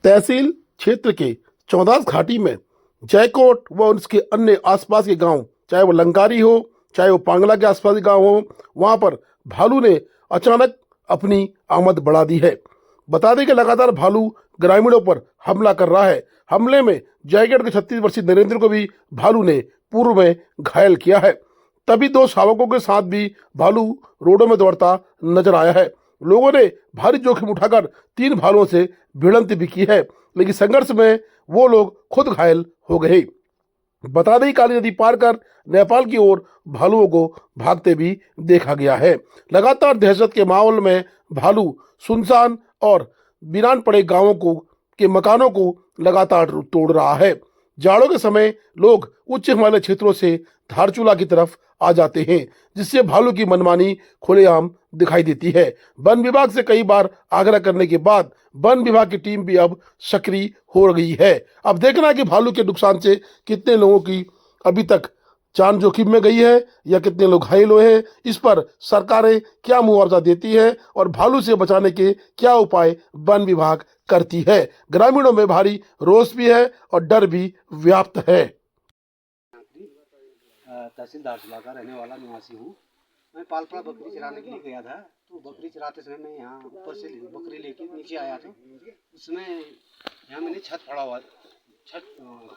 तहसील क्षेत्र के चौदास घाटी में जयकोट व उसके अन्य आसपास के गांव, चाहे वो लंकारी हो, चाहे वो पांगला के आसपास के गांव हो, वहां पर भालू ने अचानक अपनी आमद बढ़ा दी है। बता दें कि लगातार भालू ग्रामीणों पर हमला कर रहा है। हमले में जयगढ़ के 36 वर्षीय नरेंद्र को भी भालू ने पूर्व में घायल किया है। तभी दो शावकों के साथ भी भालू रोडों में दौड़ता नजर आया है। लोगों ने भारी जोखिम उठाकर 3 भालुओं से भिड़ंत भी की है, लेकिन संघर्ष में वो लोग खुद घायल हो गए। बता दें काली नदी पार कर नेपाल की ओर भालुओं को भागते भी देखा गया है। लगातार दहशत के माहौल में भालू सुनसान और वीरान पड़े गांवों को के मकानों को लगातार तोड़ रहा है। जाड़ों के समय लोग उच्च हिमालय क्षेत्रों से धारचूला की तरफ आ जाते हैं, जिससे भालू की मनमानी खुलेआम दिखाई देती है। वन विभाग से कई बार आग्रह करने के बाद वन विभाग की टीम भी अब सक्रिय हो गई है। अब देखना है कि भालू के नुकसान से कितने लोगों की अभी तक जान जोखिम में गई है या कितने लोग घायल हुए हैं। इस पर सरकारें क्या मुआवजा देती है और भालू से बचाने के क्या उपाय वन विभाग करती है। ग्रामीणों में भारी रोष भी है और डर भी व्याप्त है। तहसील धारचूला का रहने वाला निवासी हूँ। मैं पालपड़ा बकरी चराने के लिए गया था, तो बकरी चराते समय मैं यहाँ ऊपर से बकरी लेके नीचे आया था। उसमें यहाँ मैंने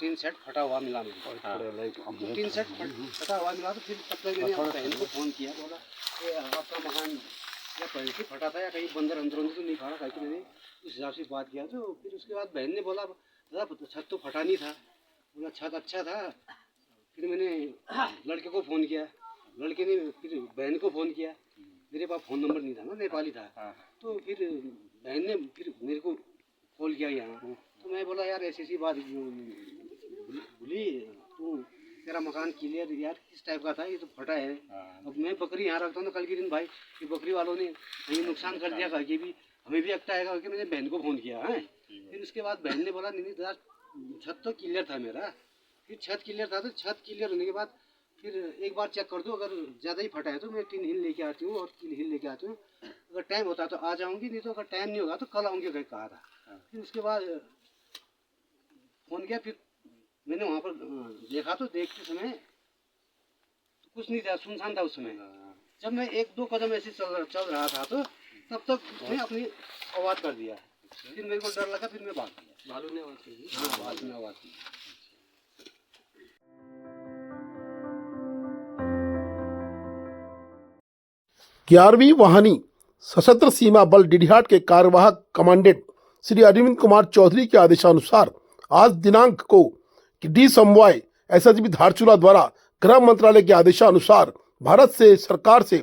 टीन सेट फटा हुआ मिला मुझे। टीन सेट फटा हुआ मिला तो फिर तब तक मैंने अपनी बहन को फ़ोन किया, बोला कि आपका मकान या पहले से फटा था या कहीं बंदर अंदर तो नहीं खड़ा, करके मैंने उस हिसाब से बात किया। तो फिर उसके बाद बहन ने बोला दादा छत तो फटा नहीं था, बोला छत अच्छा था। फिर मैंने लड़के को फ़ोन किया, लड़के ने फिर बहन को फ़ोन किया। मेरे पास फ़ोन नंबर नहीं था ना, नेपाली था। तो फिर बहन ने फिर मेरे को कॉल किया यहाँ। तो मैं बोला यार ऐसी बात भूली, तू तेरा मकान क्लियर यार किस टाइप का था, ये तो फटा है। अब मैं बकरी यहाँ रखता हूँ, कल के दिन भाई ये बकरी वालों ने कहीं नुकसान कर दिया करके भी हमें भी लगता है करके मैंने बहन को फ़ोन किया है। फिर उसके बाद बहन ने बोला नहीं दादा छत तो क्लियर था मेरा। फिर छत क्लियर था, तो छत क्लियर होने के बाद फिर एक बार चेक कर दो, अगर ज़्यादा ही फटा है तो मैं टीन हिल लेके आती हूँ और कील हिल लेके आती हूँ। अगर टाइम होता तो आ जाऊँगी, नहीं तो अगर टाइम नहीं होगा तो कल आऊँगी कहा था। फिर उसके बाद फ़ोन किया, फिर मैंने वहाँ पर देखा तो देखते समय तो कुछ नहीं था, सुनसान था उस समय। जब मैं 1-2 कदम ऐसे चल रहा था तो तब तक उसने अपनी आवाज़ कर दिया। फिर मेरे को डर लगा, फिर मैं भाग गया। भालू ने आवाज़ की? हाँ, भालू ने आवाज़ की। 11वीं वाहिनी सशस्त्र सीमा बल डिडिहाट के कार्यवाहक कमांडेंट श्री अरविंद कुमार चौधरी के आदेशानुसार आज दिनांक को डी समवाय एसएसबी धारचूला द्वारा गृह मंत्रालय के आदेशानुसार भारत से सरकार से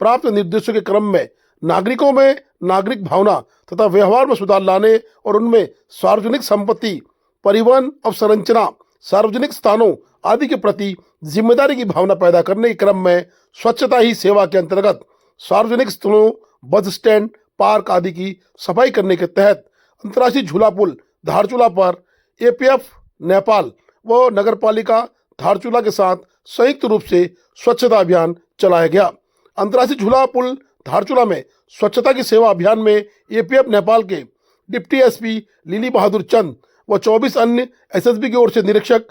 प्राप्त निर्देशों के क्रम में नागरिकों में नागरिक भावना तथा व्यवहार में सुधार लाने और उनमें सार्वजनिक संपत्ति, परिवहन अवसंरचना, सार्वजनिक स्थानों आदि के प्रति जिम्मेदारी की भावना पैदा करने के क्रम में स्वच्छता ही सेवा के अंतर्गत सार्वजनिक स्थलों, बस स्टैंड, पार्क आदि की सफाई करने के तहत अंतर्राष्ट्रीय झूला पुल धारचूला पर एपीएफ नेपाल व नगरपालिका धारचूला के साथ संयुक्त रूप से स्वच्छता अभियान चलाया गया। अंतर्राष्ट्रीय झूला पुल धारचूला में स्वच्छता की सेवा अभियान में एपीएफ नेपाल के डिप्टी एसपी लिली बहादुर चंद व 24 अन्य एसएसबी की ओर से निरीक्षक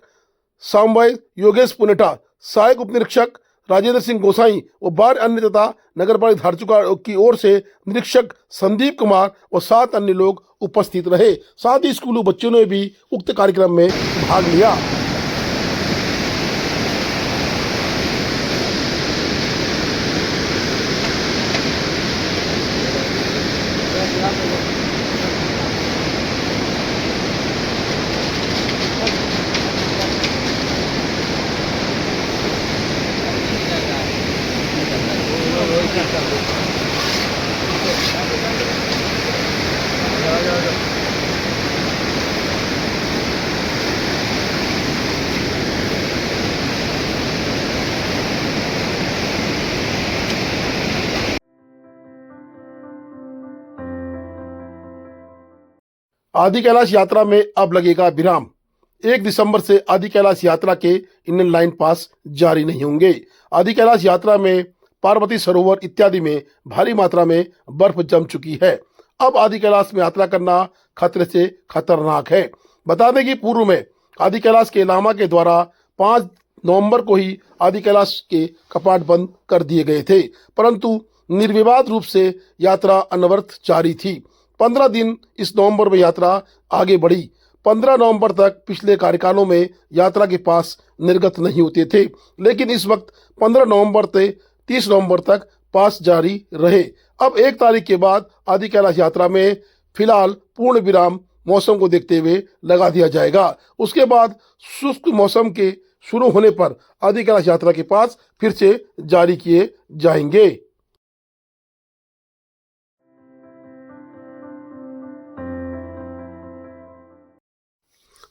सांबय योगेश पुनेटा, सहायक उप निरीक्षक राजेंद्र सिंह गोसाई व 12 अन्य तथा नगरपालिका धारचूला की ओर से निरीक्षक संदीप कुमार व 7 अन्य लोग उपस्थित रहे। साथ ही स्कूली बच्चों ने भी उक्त कार्यक्रम में भाग लिया। आदि कैलाश यात्रा में अब लगेगा विराम। 1 दिसंबर से आदि कैलाश यात्रा के इंडियन लाइन पास जारी नहीं होंगे। आदि कैलाश यात्रा में पार्वती सरोवर इत्यादि में भारी मात्रा में बर्फ जम चुकी है। अब आदि कैलाश में यात्रा करना खतरे से खतरनाक है। बता दें कि पूर्व में आदि कैलाश के लामा के द्वारा 5 नवंबर को ही आदि कैलाश के कपाट बंद कर दिए गए थे, परंतु निर्विवाद रूप से यात्रा अनवरत जारी थी। 15 दिन इस नवंबर में यात्रा आगे बढ़ी। 15 नवंबर तक पिछले कार्यकालों में यात्रा के पास निर्गत नहीं होते थे, लेकिन इस वक्त 15 नवंबर से 30 नवंबर तक पास जारी रहे। अब 1 तारीख के बाद आदि कैलाश यात्रा में फिलहाल पूर्ण विराम मौसम को देखते हुए लगा दिया जाएगा। उसके बाद शुष्क मौसम के शुरू होने पर आदि कैलाश यात्रा के पास फिर से जारी किए जाएंगे।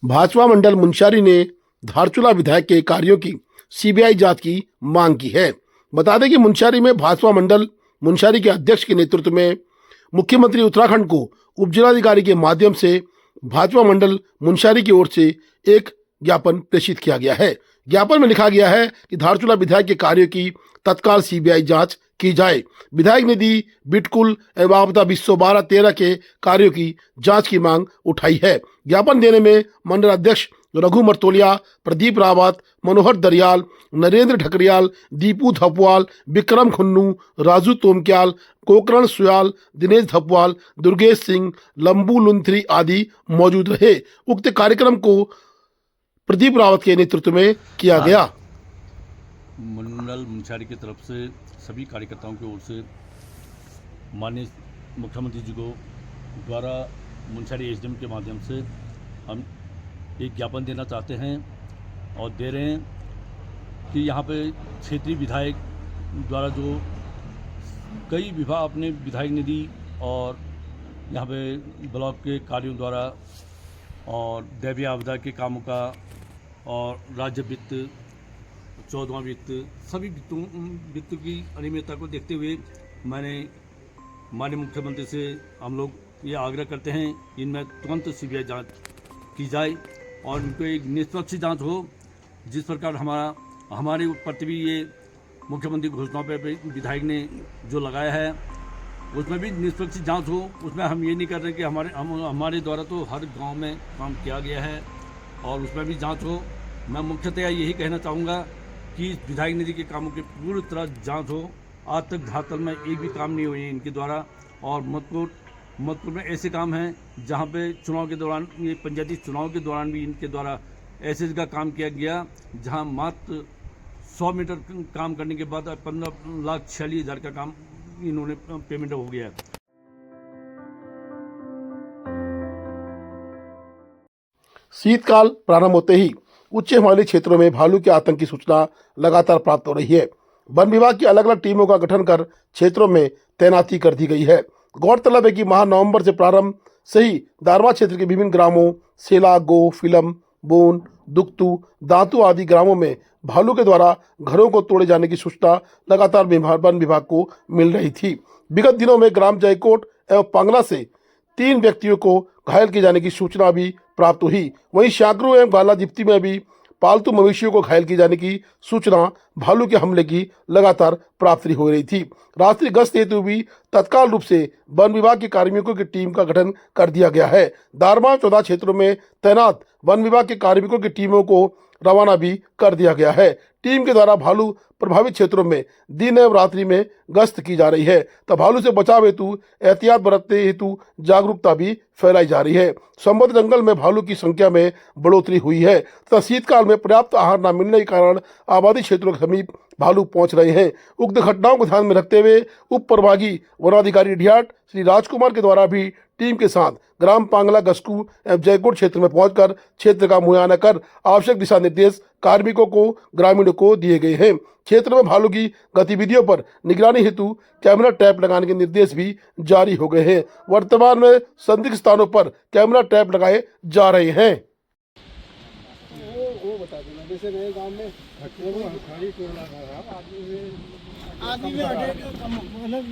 भाजपा मंडल मुंशारी ने धारचूला विधायक के कार्यों की सीबीआई जांच की मांग की है। बता दें कि मुंशारी में भाजपा मंडल मुंशारी के अध्यक्ष के नेतृत्व में मुख्यमंत्री उत्तराखंड को उपजिलाधिकारी के माध्यम से भाजपा मंडल मुंशारी की ओर से एक ज्ञापन प्रेषित किया गया है। ज्ञापन में लिखा गया है कि धारचूला विधायक के कार्यों की तत्काल सीबीआई जांच की जाए। विधायक ने दी बिटकुल एवं आपदा 2012-13 के कार्यों की जांच की मांग उठाई है। ज्ञापन देने में मंडल अध्यक्ष रघु मर्तोलिया, प्रदीप रावत, मनोहर दरियाल, नरेंद्र ढकरियाल, दीपू धपवाल, विक्रम खुन्नू, राजू तोमक्याल, कोकरण सुयाल, दिनेश धपवाल, दुर्गेश सिंह, लंबू लुंथरी आदि मौजूद रहे। उक्त कार्यक्रम को प्रदीप रावत के नेतृत्व में किया गया। मंडल मुंशारी की तरफ से सभी कार्यकर्ताओं की ओर से माननीय मुख्यमंत्री जी को द्वारा मुंशारी एसडीएम के माध्यम से हम एक ज्ञापन देना चाहते हैं और दे रहे हैं कि यहाँ पे क्षेत्रीय विधायक द्वारा जो कई विभाग अपने विधायक निधि और यहाँ पे ब्लॉक के कार्यों द्वारा और दैवीय आपदा के कामों का और राज्य वित्त 14वां वित्त सभी वित्त की अनियमितता को देखते हुए मैंने माननीय मुख्यमंत्री से हम लोग ये आग्रह करते हैं इनमें तुरंत सीबीआई जांच की जाए और उनको एक निष्पक्ष जांच हो। जिस प्रकार हमारे प्रति भी ये मुख्यमंत्री घोषणाओं पर विधायक ने जो लगाया है उसमें भी निष्पक्ष जांच हो। उसमें हम ये नहीं कर रहे कि हमारे द्वारा तो हर गांव में काम किया गया है और उसमें भी जांच हो। मैं मुख्यतः यही कहना चाहूँगा कि विधायक निधि के कामों की पूरी तरह जांच हो। आज तक धारतल में एक भी काम नहीं हुए इनके द्वारा और मधुपुर में ऐसे काम हैं जहां पे चुनाव के दौरान ये पंचायती चुनाव के दौरान भी इनके द्वारा ऐसे जगह काम किया गया जहां मात्र 100 मीटर काम करने के बाद 15,46,000 का काम इन्होंने पेमेंट हो गया है। शीतकाल प्रारंभ होते ही उच्च हिमालयी क्षेत्रों में भालू के आतंक की सूचना लगातार प्राप्त हो रही है। वन विभाग की अलग अलग टीमों का गठन कर क्षेत्रों में तैनाती कर दी गई है। गौरतलब है कि माह नवंबर से प्रारंभ से ही दारमा क्षेत्र के विभिन्न ग्रामों सेला, गो, फिलम, बोन, दुक्तू, दांतू आदि ग्रामों में भालू के द्वारा घरों को तोड़े जाने की सूचना लगातार वन विभाग को मिल रही थी। विगत दिनों में ग्राम जयकोट एवं पांगला से 3 व्यक्तियों को घायल किए जाने की सूचना भी प्राप्त हुई। वहीं शाकरू एवं गाला जिप्ती में भी पालतू मवेशियों को घायल किए जाने की सूचना भालू के हमले की लगातार प्राप्त हो रही थी। रात्रि गश्त हेतु भी तत्काल रूप से वन विभाग के कार्मिकों की टीम का गठन कर दिया गया है। दारमा 14 क्षेत्रों में तैनात वन विभाग के कार्मिकों की टीमों को रवाना भी कर दिया गया है। टीम के द्वारा भालू प्रभावित क्षेत्रों में दिन एवं रात्रि में गश्त की जा रही है, तो भालू से बचाव हेतु एहतियात बरतते हेतु जागरूकता भी फैलाई जा रही है। संबद्ध जंगल में भालू की संख्या में बढ़ोतरी हुई है तथा शीतकाल में पर्याप्त आहार न मिलने के कारण आबादी क्षेत्रों के समीप भालू पहुंच रहे हैं। उक्त घटनाओं को ध्यान में रखते हुए उप प्रभागी वनाधिकारी ढियाट श्री राजकुमार के द्वारा भी टीम के साथ ग्राम पांगला, गस्कू एवं जयकोट क्षेत्र में पहुंचकर क्षेत्र का मुआयना कर आवश्यक दिशा निर्देश कार्मिकों को ग्रामीणों को दिए गए हैं। क्षेत्र में भालू की गतिविधियों पर निगरानी हेतु कैमरा ट्रैप लगाने के निर्देश भी जारी हो गए हैं। वर्तमान में संदिग्ध स्थानों पर कैमरा ट्रैप लगाए जा रहे हैं। वो बता देना, जैसे नए गांव में आदमी में मतलब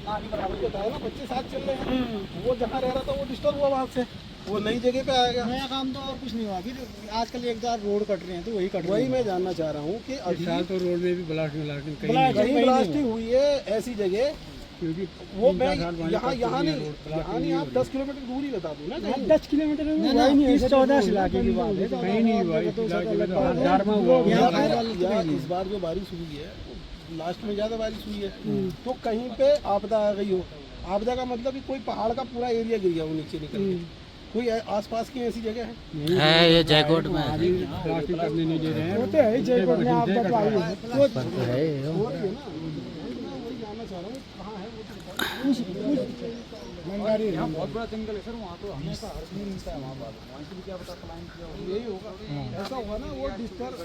आगे बराबर होता है ना, बच्चे साथ चल रहे हैं, वो जहाँ रह रहा था वो डिस्टर्ब हुआ वहाँ से, वो नई जगह पे आएगा। नया काम तो और कुछ नहीं हुआ। फिर आजकल एक बार रोड कट रहे हैं तो वही मैं जानना चाह रहा हूँ कि अभी तो रोड में भी ब्लास्टिंग हुई है ऐसी जगह वो मैं यहाँ नहीं आप 10 किलोमीटर दूर ही बता दूँ ना कहीं 10 किलोमीटर में हुआ ही नहीं है, 14 इलाके की बात है, कहीं नहीं हुआ इस इलाके में, तो धारमा हुआ या इस बार जो बारिश हुई है लास्ट में ज़्यादा बारिश हुई है तो कहीं पे आपदा आ गई हो। आपदा का मतलब कि कोई पहाड़ का पूरा एरिया गिर गया हो नीचे निकल के, कोई आसपास की ऐसी जगह है ये जयकोट में रास्ते करने नहीं दे रहे हैं, होते हैं जयपुर में आपदा तो आई है, हो रही है ना। मैं वही जानना चाह रहा हूँ कहाँ है वो लंगारी यहाँ बहुत बड़ा जंगल है सर, वहाँ तो हमेशा हर समय मिलता है, वहाँ से भी क्या पता पलायन किया हो, यही होगा ऐसा होगा ना वो डिस्टर्ब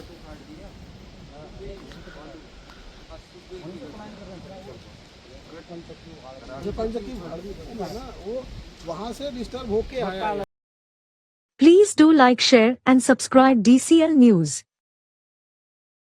जो पंचकी उखाड़ दी है ना वो वहाँ से डिस्टर्ब होके आया है। Please do like, share and subscribe DCL News.